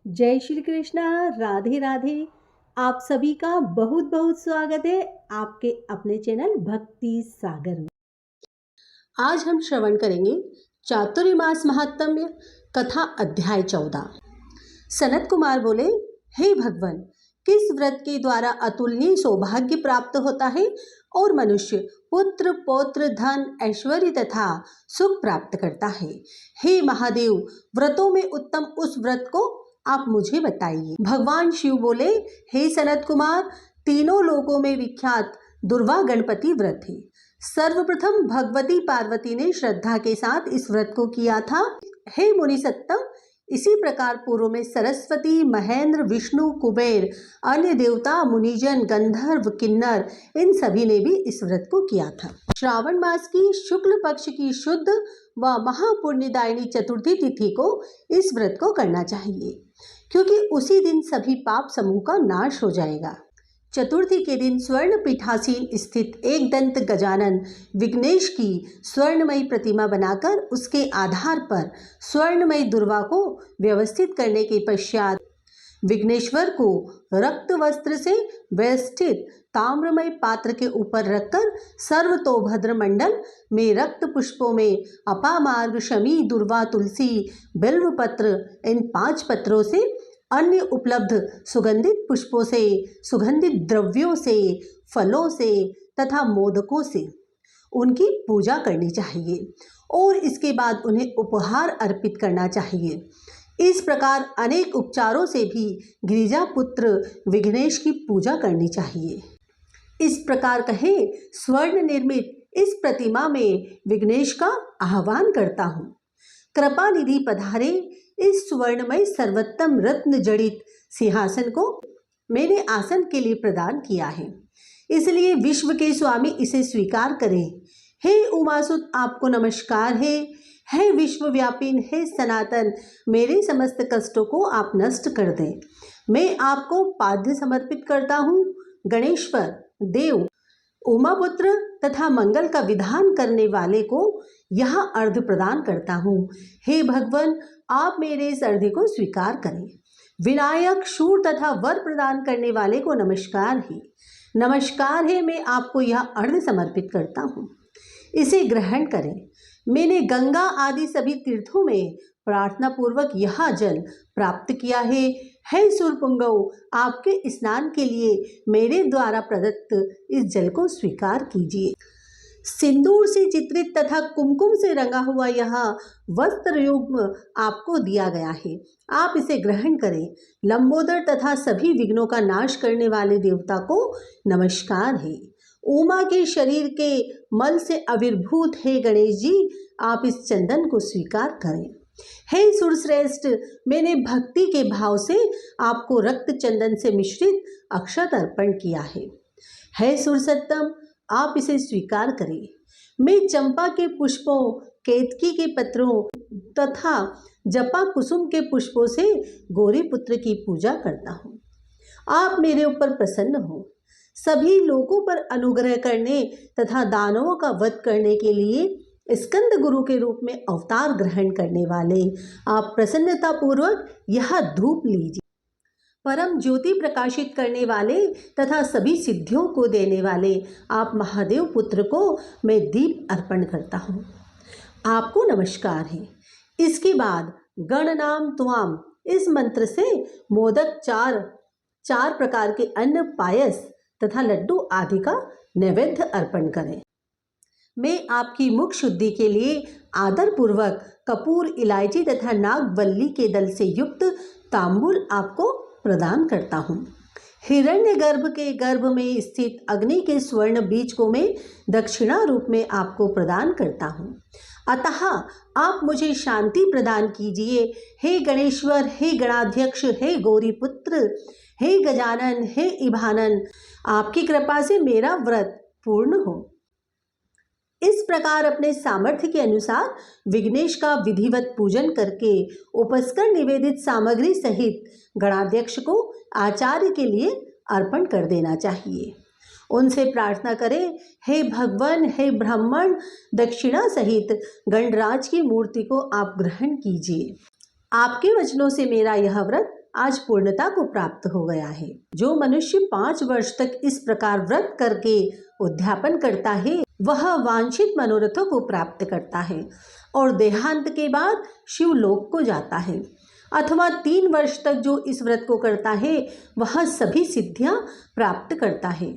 जय श्री कृष्णा। राधे राधे। आप सभी का बहुत बहुत स्वागत है आपके अपने चैनल भक्ति सागर में। आज हम श्रवण करेंगे चातुर्मास महात्म्य कथा अध्याय 14। सनत कुमार बोले, हे भगवान, किस व्रत के द्वारा अतुलनीय सौभाग्य प्राप्त होता है और मनुष्य पुत्र पौत्र धन ऐश्वर्य तथा सुख प्राप्त करता है। हे महादेव, व्रतों में उत्तम उस व्रत को आप मुझे बताइए। भगवान शिव बोले, हे सनत कुमार, तीनों लोकों में विख्यात दुर्वा गणपति व्रत है। सर्वप्रथम भगवती पार्वती ने श्रद्धा के साथ इस व्रत को किया था। हे मुनि सत्तम, इसी प्रकार पूर्व में सरस्वती, महेंद्र, विष्णु, कुबेर, अन्य देवता, मुनिजन, गंधर्व, किन्नर, इन सभी ने भी इस व्रत को किया था। श्रावण मास की शुक्ल पक्ष की शुद्ध व महापुण्यदायिनी चतुर्थी तिथि को इस व्रत को करना चाहिए, क्योंकि उसी दिन सभी पाप समूह का नाश हो जाएगा। चतुर्थी के दिन स्वर्ण पीठासीन स्थित एक दंत गजानन विघ्नेश की स्वर्णमयी प्रतिमा बनाकर उसके आधार पर स्वर्णमयी दुर्वा को व्यवस्थित करने के पश्चात विघ्नेश्वर को रक्त वस्त्र से वेष्टित ताम्रमय पात्र के ऊपर रखकर सर्वतोभद्र मंडल में रक्त पुष्पों में अपामार्ग, शमी, दुर्वा, तुलसी, बिल्वपत्र, इन 5 पत्रों से, अन्य उपलब्ध सुगंधित पुष्पों से, सुगंधित द्रव्यों से, फलों से तथा मोदकों से उनकी पूजा करनी चाहिए और इसके बाद उन्हें उपहार अर्पित करना चाहिए। इस प्रकार अनेक उपचारों से भी गिरिजा पुत्र विघ्नेश की पूजा करनी चाहिए। इस प्रकार कहे, स्वर्ण निर्मित इस प्रतिमा में विघ्नेश का आह्वान करता हूँ। कृपा निधि पधारे, इस स्वर्णमय सर्वोत्तम रत्न जड़ित सिंहासन को मैंने आसन के लिए प्रदान किया है, इसलिए विश्व के स्वामी इसे स्वीकार करें। हे उमासुत, आपको नमस्कार है। हे विश्वव्यापिन, हे सनातन, मेरे समस्त कष्टों को आप नष्ट कर दें। मैं आपको पाद्य समर्पित करता हूँ। गणेश्वर, देव, उमापुत्र तथा मंगल का विधान करने वाले को यहाँ अर्घ्य प्रदान करता हूँ। हे भगवान, आप मेरे इस अर्घ्य को स्वीकार करें। विनायक, शूर तथा वर प्रदान करने वाले को नमस्कार है। नमस्कार है, मैं आपको यह अर्घ्य समर्पित करता हूँ, इसे ग्रहण करें। मैंने गंगा आदि सभी तीर्थों में प्रार्थना पूर्वक यह जल प्राप्त किया है। हे सुरपुंगव, आपके स्नान के लिए मेरे द्वारा प्रदत्त इस जल को स्वीकार कीजिए। सिंदूर से चित्रित तथा कुमकुम से रंगा हुआ यह वस्त्र युग्म आपको दिया गया है, आप इसे ग्रहण करें। लंबोदर तथा सभी विघ्नों का नाश करने वाले देवता को नमस्कार है। उमा के शरीर के मल से आविर्भूत हे गणेश जी, आप इस चंदन को स्वीकार करें। हे सुरश्रेष्ठ, मैंने भक्ति के भाव से आपको रक्त चंदन से मिश्रित अक्षत अर्पण किया है। हे सुरसत्तम, आप इसे स्वीकार करें। मैं चंपा के पुष्पों, केतकी के पत्रों तथा जपा कुसुम के पुष्पों से गौरी पुत्र की पूजा करता हूँ। आप मेरे ऊपर प्रसन्न हो। सभी लोगों पर अनुग्रह करने तथा दानवों का वध करने के लिए स्कंद गुरु के रूप में अवतार ग्रहण करने वाले आप प्रसन्नता पूर्वक यह धूप लीजिए। परम ज्योति प्रकाशित करने वाले तथा सभी सिद्धियों को देने वाले आप महादेव पुत्र को मैं दीप अर्पण करता हूँ, आपको नमस्कार है। इसके बाद गणनाम त्वाम इस मंत्र से मोदक, चार प्रकार के अन्न, पायस तथा लड्डू आदि का नैवेद्य अर्पण करें। मैं आपकी मुख शुद्धि के लिए आदर पूर्वक कपूर, इलायची तथा नागवल्ली के दल से युक्त तांबूल आपको प्रदान करता हूँ। हिरण्यगर्भ के गर्भ में स्थित अग्नि के स्वर्ण बीज को मैं दक्षिणा रूप में आपको प्रदान करता हूँ, अतः आप मुझे शांति प्रदान कीजिए। हे गणेश्वर, हे गणाध्यक्ष, हे गौरी पुत्र, हे गजानन, हे इभानन, आपकी कृपा से मेरा व्रत पूर्ण हो। इस प्रकार अपने सामर्थ्य के अनुसार विघ्नेश का विधिवत पूजन करके उपस्कर निवेदित सामग्री सहित गणाध्यक्ष को आचार्य के लिए अर्पण कर देना चाहिए। उनसे प्रार्थना करें, हे भगवान, हे ब्राह्मण, दक्षिणा सहित गणराज की मूर्ति को आप ग्रहण कीजिए। आपके वचनों से मेरा यह व्रत आज पूर्णता को प्राप्त हो गया है। जो मनुष्य 5 वर्ष तक इस प्रकार व्रत करके उद्यापन करता है वह वांछित मनोरथों को प्राप्त करता है और देहांत के बाद शिवलोक को जाता है। अथवा 3 वर्ष तक जो इस व्रत को करता है वह सभी सिद्धियां प्राप्त करता है।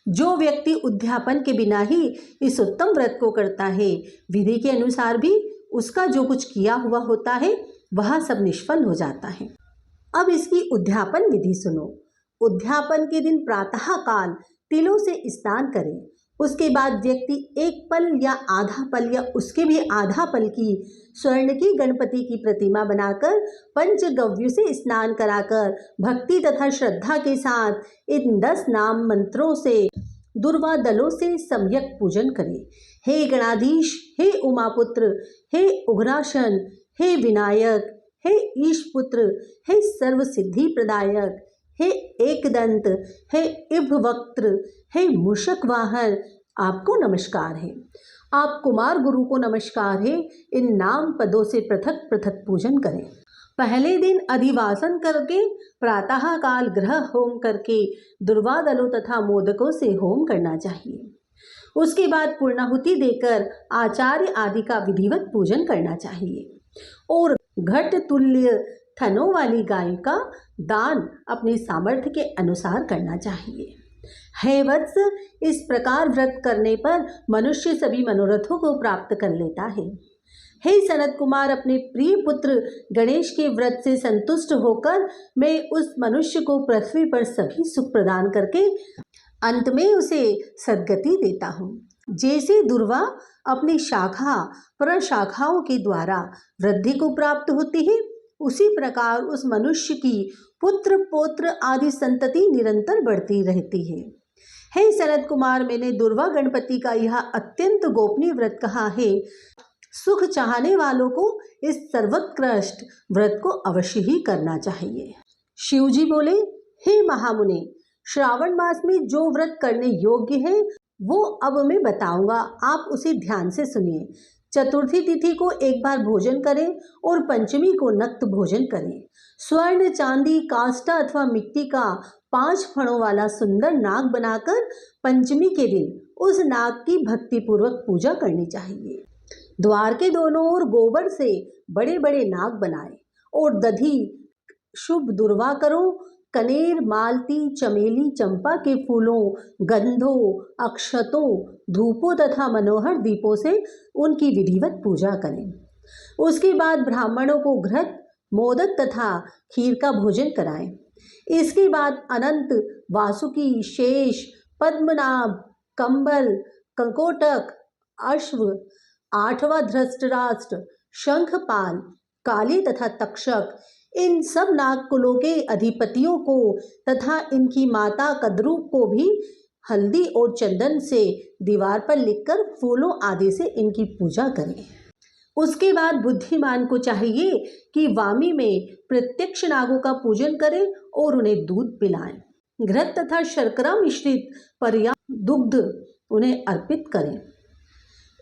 जो व्यक्ति उद्यापन के बिना ही इस उत्तम व्रत को करता है, विधि के अनुसार भी उसका जो कुछ किया हुआ होता है वह सब निष्फल हो जाता है। अब इसकी उद्यापन विधि सुनो। उद्यापन के दिन प्रातः काल तिलों से स्नान करें। उसके बाद व्यक्ति 1 पल या आधा पल या उसके भी आधा पल की स्वर्ण की गणपति की प्रतिमा बनाकर पंचगव्य से स्नान कराकर भक्ति तथा श्रद्धा के साथ इन 10 नाम मंत्रों से दुर्वा दलों से सम्यक पूजन करें। हे गणाधीश, हे उमापुत्र, हे उग्रासन, हे विनायक, हे ईशपुत्र, हे सर्व सिद्धि प्रदायक, हे एकदंत, हे इभवक्त्र, हे मूषक वाहन, आपको नमस्कार है। आप कुमार गुरु को नमस्कार है। इन नाम पदों से पृथक पृथक पूजन करें। पहले दिन अधिवासन करके प्रातः काल ग्रह होम करके दुर्वा दलों तथा मोदकों से होम करना चाहिए। उसके बाद पूर्णाहुति देकर आचार्य आदि का विधिवत पूजन करना चाहिए और घट तुल्य थनों वाली गाय का दान अपने सामर्थ्य के अनुसार करना चाहिए। हे वत्स, इस प्रकार व्रत करने पर मनुष्य सभी मनोरथों को प्राप्त कर लेता है। हे सनत कुमार, अपने प्रिय पुत्र गणेश के व्रत से संतुष्ट होकर मैं उस मनुष्य को पृथ्वी पर सभी सुख प्रदान करके अंत में उसे सद्गति देता हूँ। जैसे दुर्वा अपनी शाखा प्रशाखाओं के द्वारा वृद्धि को प्राप्त होती है, उसी प्रकार उस मनुष्य की पुत्र पौत्र आदि संतति निरंतर बढ़ती रहती है। हे सनत कुमार, मैंने दुर्वा गणपति का यह अत्यंत गोपनीय व्रत कहा है। सुख चाहने वालों को इस सर्वोत्कृष्ट व्रत को अवश्य ही करना चाहिए। शिवजी बोले, हे महामुने, श्रावण मास में जो व्रत करने योग्य है वो अब मैं बताऊंगा, आप उसे ध्यान से सुनिए। चतुर्थी तिथि को एक बार भोजन करें और पंचमी को नक्त भोजन करें। स्वर्ण, चांदी, काष्ठा अथवा मिट्टी का 5 फणों वाला सुंदर नाग बनाकर पंचमी के दिन उस नाग की भक्तिपूर्वक पूजा करनी चाहिए। द्वार के दोनों ओर गोबर से बड़े बड़े नाग बनाए और दधी शुभ दुर्वा करो। कनेर, मालती, चमेली, चंपा के फूलों, गंधों, अक्षतों, धूपों तथा मनोहर दीपों से उनकी विधिवत पूजा करें। उसके बाद ब्राह्मणों को घृत, मोदक तथा खीर का भोजन कराएं। इसके बाद अनंत, वासुकी, शेष, पद्मनाभ, कंबल, कंकोटक, अश्व, 8वां धृतराष्ट्र, शंखपाल, काली तथा तक्षक, इन सब नाग कुलों के अधिपतियों को तथा इनकी माता कद्रूप को भी हल्दी और चंदन से दीवार पर लिखकर फूलों आदि से इनकी पूजा करें। उसके बाद बुद्धिमान को चाहिए कि वामी में प्रत्यक्ष नागों का पूजन करें और उन्हें दूध पिलाएं। घृत तथा शर्करा मिश्रित पर्याप्त दुग्ध उन्हें अर्पित करें।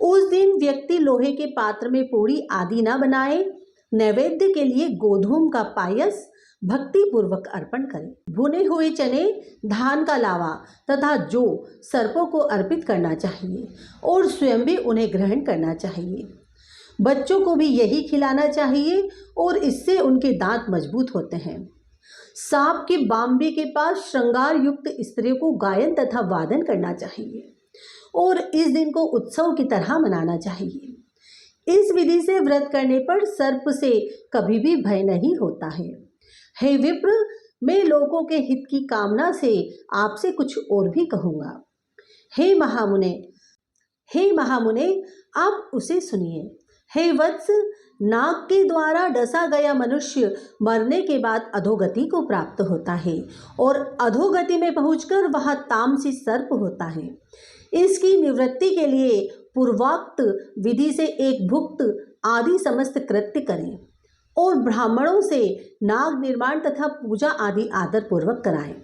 उस दिन व्यक्ति लोहे के पात्र में पूरी आदि न बनाए। नैवेद्य के लिए गोधूम का पायस भक्ति पूर्वक अर्पण करें। भुने हुए चने, धान का लावा तथा जौ सर्पों को अर्पित करना चाहिए और स्वयं भी उन्हें ग्रहण करना चाहिए। बच्चों को भी यही खिलाना चाहिए और इससे उनके दांत मजबूत होते हैं। सांप के बाम्बे के पास श्रृंगार युक्त स्त्रियों को गायन तथा वादन करना चाहिए और इस दिन को उत्सव की तरह मनाना चाहिए। इस विधि से व्रत करने पर सर्प से कभी भी भय नहीं होता है। हे विप्र, मैं लोगों के हित की कामना से आपसे कुछ और भी कहूँगा। हे महामुने, आप उसे सुनिए। हे वत्स, नाग के द्वारा डसा गया मनुष्य मरने के बाद अधोगति को प्राप्त होता है और अधोगति में पहुंचकर वह तामसी सर्प होता है। इसकी निवृत्ति के लिए पूर्वोक्त विधि से एक भुक्त आदि समस्त कृत्य करें और ब्राह्मणों से नाग निर्माण तथा पूजा आदि आदर पूर्वक कराएं।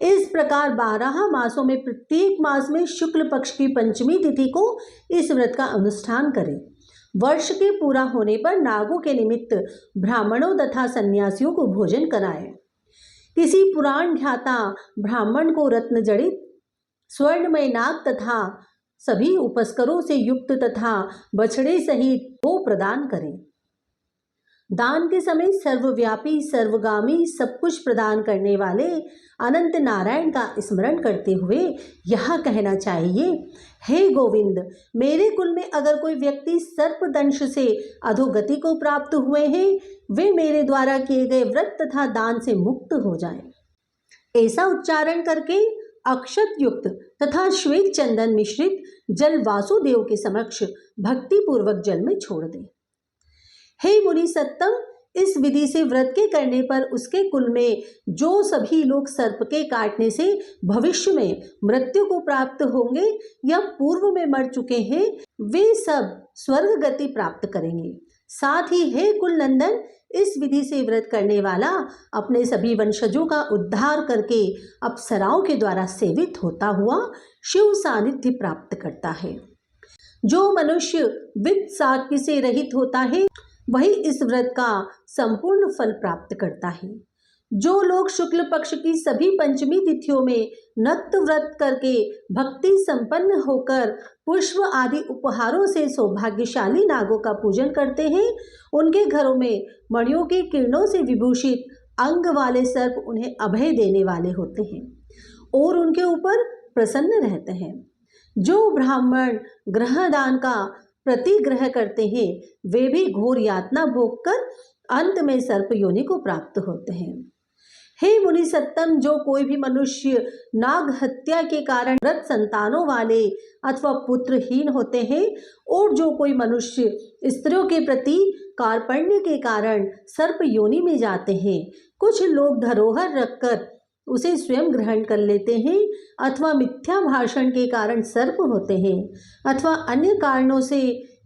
इस प्रकार 12 मासों में प्रत्येक मास में शुक्ल पक्ष की पंचमी तिथि को इस व्रत का अनुष्ठान करें। वर्ष के पूरा होने पर नागों के निमित्त ब्राह्मणों तथा सन्यासियों को भोजन कराएं। किसी पुराण ख्याता ब्राह्मण को रत्न जड़ित स्वर्णमय नाग तथा सभी उपस्करों से युक्त तथा बछड़े सहित वो प्रदान करें। दान के समय सर्वव्यापी सर्वगामी सब कुछ प्रदान करने वाले अनंत नारायण का स्मरण करते हुए यह कहना चाहिए, हे गोविंद, मेरे कुल में अगर कोई व्यक्ति सर्पदंश से अधोगति को प्राप्त हुए हैं, वे मेरे द्वारा किए गए व्रत तथा दान से मुक्त हो जाएं। ऐसा उच्चारण करके अक्षत युक्त तथा श्वेत चंदन मिश्रित जल वासुदेव के समक्ष भक्ति पूर्वक जल में छोड़ दे। हे मुनि सत्तम, इस विधि से व्रत के करने पर उसके कुल में जो सभी लोग सर्प के काटने से भविष्य में मृत्यु को प्राप्त होंगे या पूर्व में मर चुके हैं, वे सब स्वर्ग गति प्राप्त करेंगे। साथ ही हे कुल नंदन, इस विधि से व्रत करने वाला अपने सभी वंशजों का उद्धार करके अप्सराओं के द्वारा सेवित होता हुआ शिव सानिध्य प्राप्त करता है। जो मनुष्य वित्त साक्य से रहित होता है वही इस व्रत का संपूर्ण फल प्राप्त करता है। जो लोग शुक्ल पक्ष की सभी पंचमी तिथियों में नक्त व्रत करके भक्ति संपन्न होकर पुष्प आदि उपहारों से सौभाग्यशाली नागों का पूजन करते हैं, उनके घरों में मणियों की किरणों से विभूषित अंग वाले सर्प उन्हें अभय देने वाले होते हैं और उनके ऊपर प्रसन्न रहते हैं। जो ब्राह्मण ग्रह दान का प्रतिग्रह करते हैं, वे भी घोर यातना भोग कर अंत में सर्प योनि को प्राप्त होते हैं। हे मुनि सत्तम, जो कोई भी मनुष्य नाग हत्या के कारण व्रत संतानों वाले अथवा पुत्रहीन होते हैं और जो कोई मनुष्य स्त्रियों के प्रति कार्पण्य के कारण सर्प योनि में जाते हैं, कुछ लोग धरोहर रखकर उसे स्वयं ग्रहण कर लेते हैं अथवा मिथ्या भाषण के कारण सर्प होते हैं अथवा अन्य कारणों से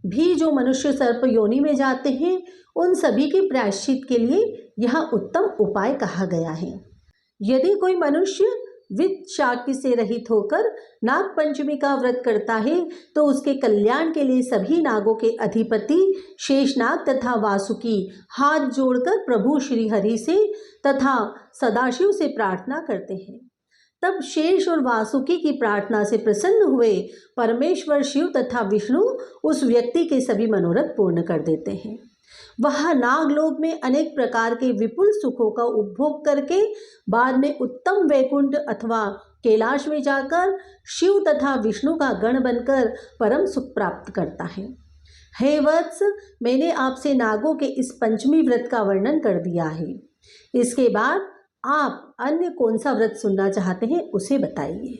भी जो मनुष्य सर्प योनि में जाते हैं, उन सभी के प्रायश्चित के लिए यह उत्तम उपाय कहा गया है। यदि कोई मनुष्य वित्त शाक्य से रहित होकर नाग पंचमी का व्रत करता है तो उसके कल्याण के लिए सभी नागों के अधिपति शेषनाग तथा वासुकी हाथ जोड़कर प्रभु श्री हरि से तथा सदाशिव से प्रार्थना करते हैं। तब शेष और वासुकी की प्रार्थना से प्रसन्न हुए परमेश्वर शिव तथा विष्णु उस व्यक्ति के सभी मनोरथ पूर्ण कर देते हैं। वह नागलोक में अनेक प्रकार के विपुल सुखों का उपभोग करके बाद में उत्तम वैकुंठ अथवा कैलाश में जाकर शिव तथा विष्णु का गण बनकर परम सुख प्राप्त करता है। हे वत्स, मैंने आपसे नागों के इस पंचमी व्रत का वर्णन कर दिया है। इसके बाद आप अन्य कौन सा व्रत सुनना चाहते हैं उसे बताइए।